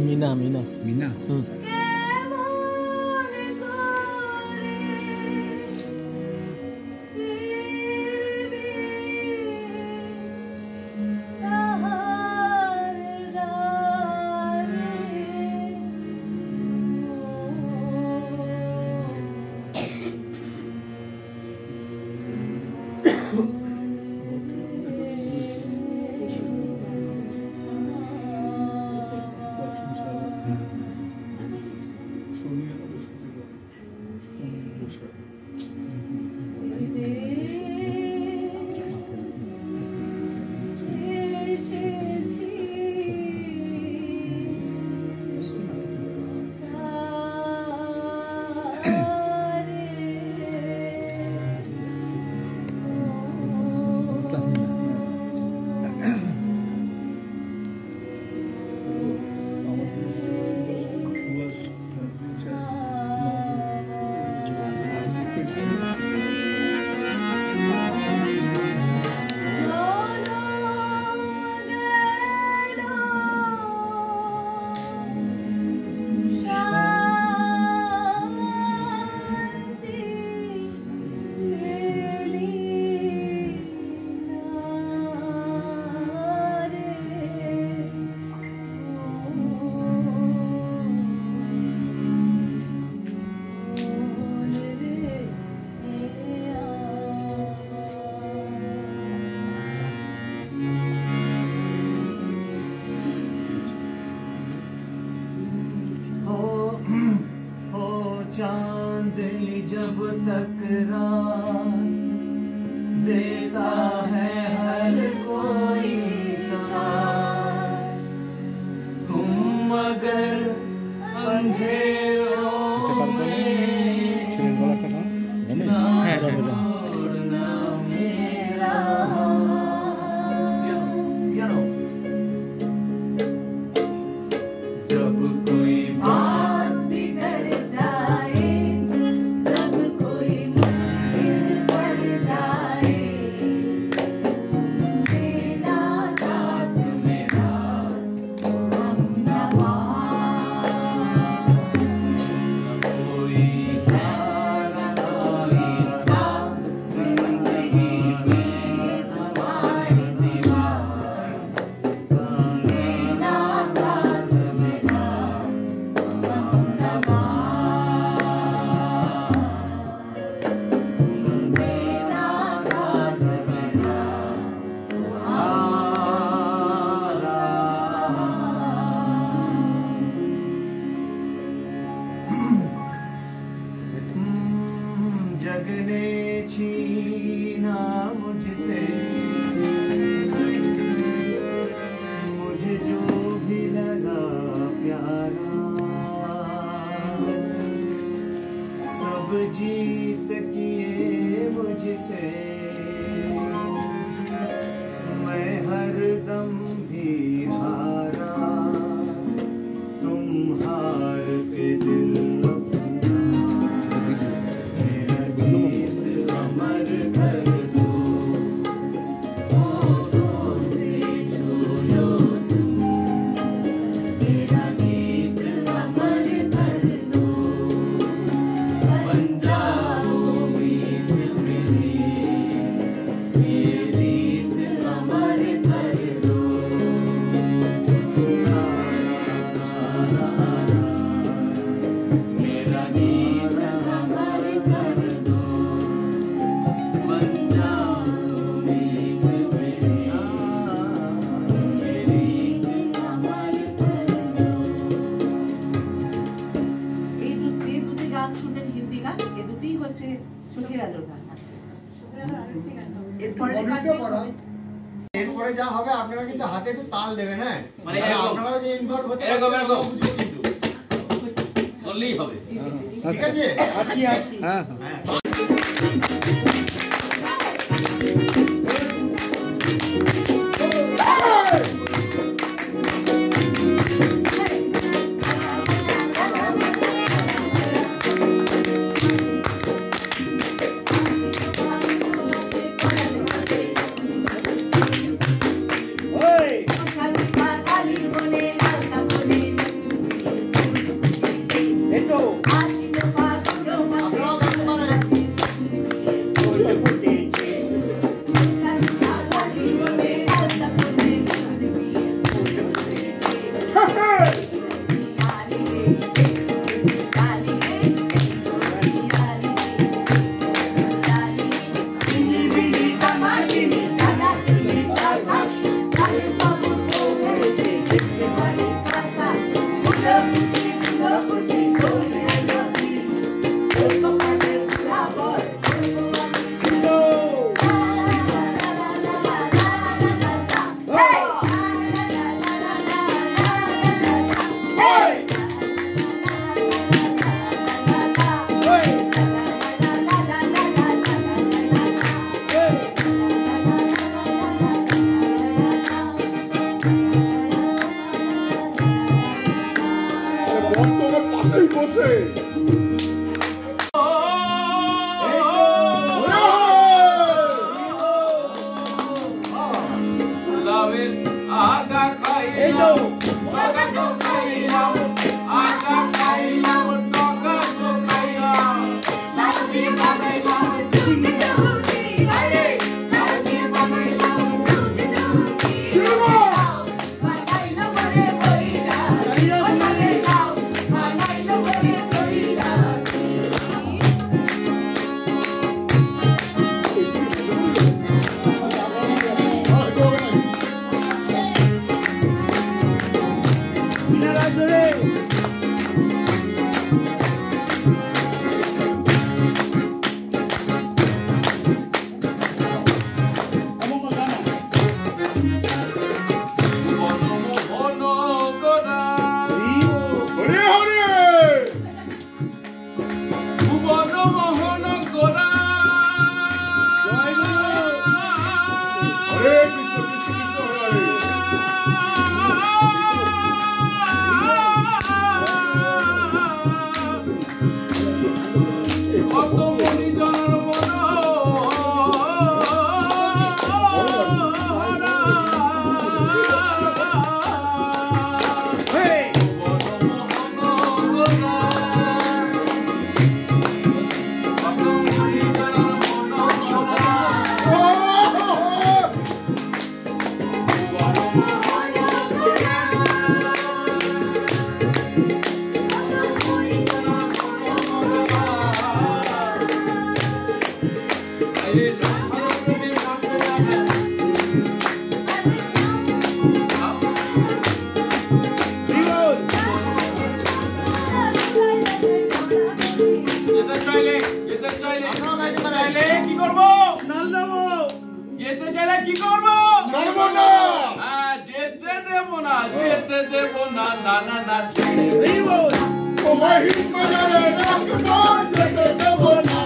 মিনা মিনা মিনা चांदनी जब तक रात देता है हर कोई साथ, तुम मगर अंधेरों में ना छोड़ना मेरा। जब कोई किसने छीना मुझसे मुझे जो भी लगा प्यारा सब जीत किए मुझसे मैं हरदम भी हारा तुम हार के दिल मेरा जीत अमर कर दो होठों से छू लो तुम मेरा गीत अमर कर दो बन जाओ मीत मेरी ये गीत अमर कर दो मेरा गीत अमर कर दो बन जाओ मीत मेरी ये गीत अमर कर दो। এই যে দুটি গান শুনলেন হিন্দি গান এই দুটি হচ্ছে চোখের আলোর গান এরপরে এরপরে যা হবে আপনারা কিন্তু হাতে একটু তাল দেবেন, হ্যাঁ মানে তাহলে এরকম। আপনারাও যে ইনভলভ হতে এরকম, পারছেন এরকম। আমরা বুঝবো কিন্তু। বললেই হবে ঠিক আছে হ্যাঁ হ্যাঁ আপনারাও গাইতে পারেন। লাভের আগা খাইলাম আগা তো খাইলাম আগা খাইলাম টাকা তো খাইলাম লাভি বানাইলাম তুমি তুমি আরে লাভি বানাইলাম তুমি তুমি বানাইলো বড়ে কইরা ওসারে নাও বানাইলো বড়ে কইরা কি করবো? মারবো না। হ্যাঁ, যেতে দেবো না, যেতে দেবো না, না না না। তোমার হিট বাজারে রাখবো, যেতে দেবো না।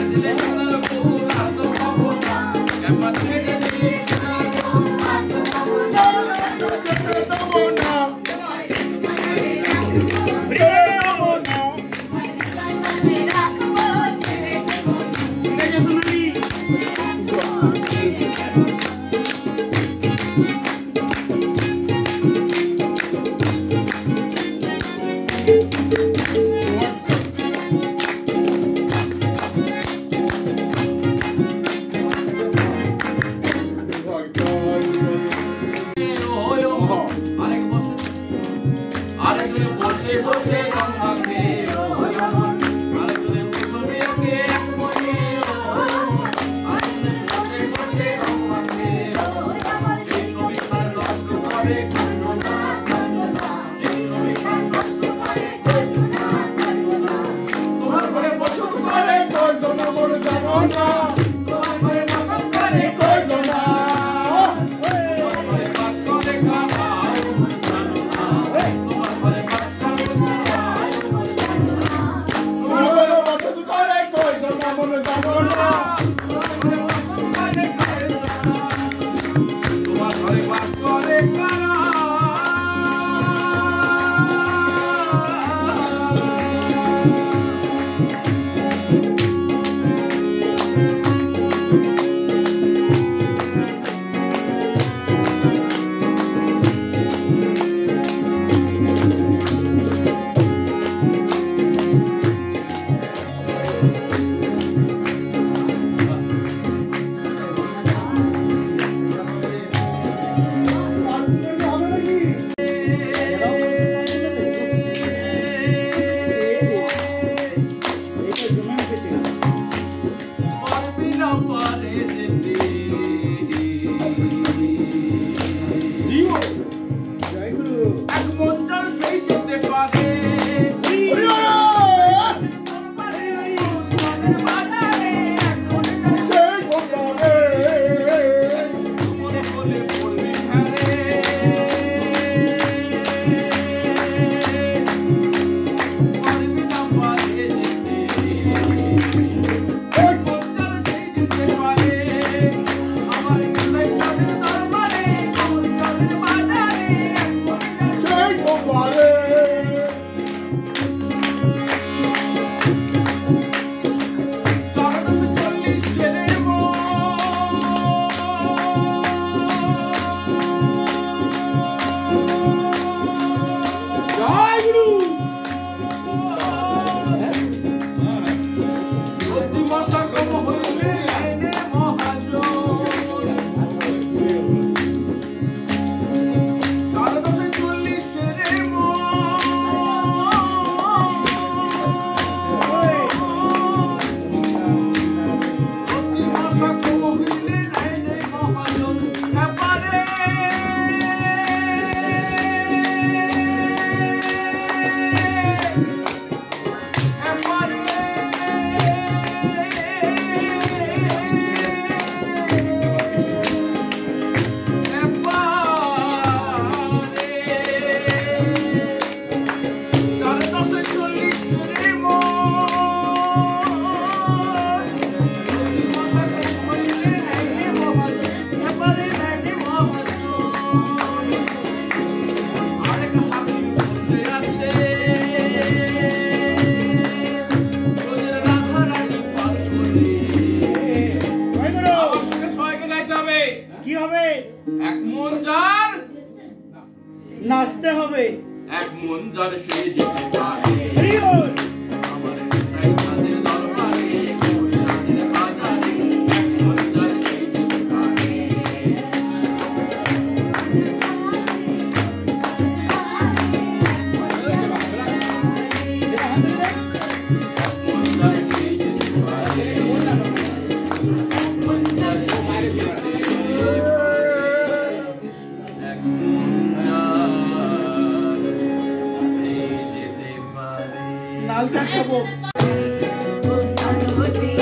দিলে সোনার ফুল আর তো পাবো না, একবার ছেড়ে দিলে সোনার ফুল আর তো পাবো না। যেতে দেবো না। আরেকজনে বসে বসে রং মাখে, আরেকজনে ছবি আঁকে এক মনে, আরেকজনে বসে বসে রং মাখে, এই ছবিখান নষ্ট করে কাঁদো না, এই ছবিখান নষ্ট করে কাঁদো না। তোমার ঘরে পছন্দ করে কয়জন আমার জানো না, তোমার ঘরে পছন্দ করে কয়জন না। তোমার ঘরে বাস করে কামাই জানো না, তোমার ঘরে বাস করে কামাই জানো না। তোমার ঘরে পছন্দ করে কয়জন আমার জানো না। তোমার ঘরে বাস করে কারা? পারবি না পারে যেতে, এক মন যার সেই যেতে পারে। মনে হলে পড়বি ফেলে, পারবি না পারে যেতে, এক মন যার সেই যেতে পারে। আমার গলায় চাঁদের দরবারে, আমার চাঁদের বাজারে, এক মন যার নাচতে হবে এক মন যার সে যেতে পারে আমার তাই তাদের দরবারে তাদের বাজারে এক মন যার সে যেতে পারে মন যার সে যেতে পারে মন যার সে যেতে এক মন নালটা খাবো Oh,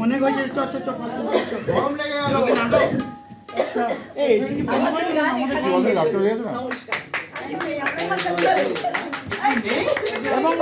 অনেক হয়েছে চ চ চ গরম লেগে গেল এই কি আমাদের ডাক্তার হয়ে গেছে না নমস্কার। এবং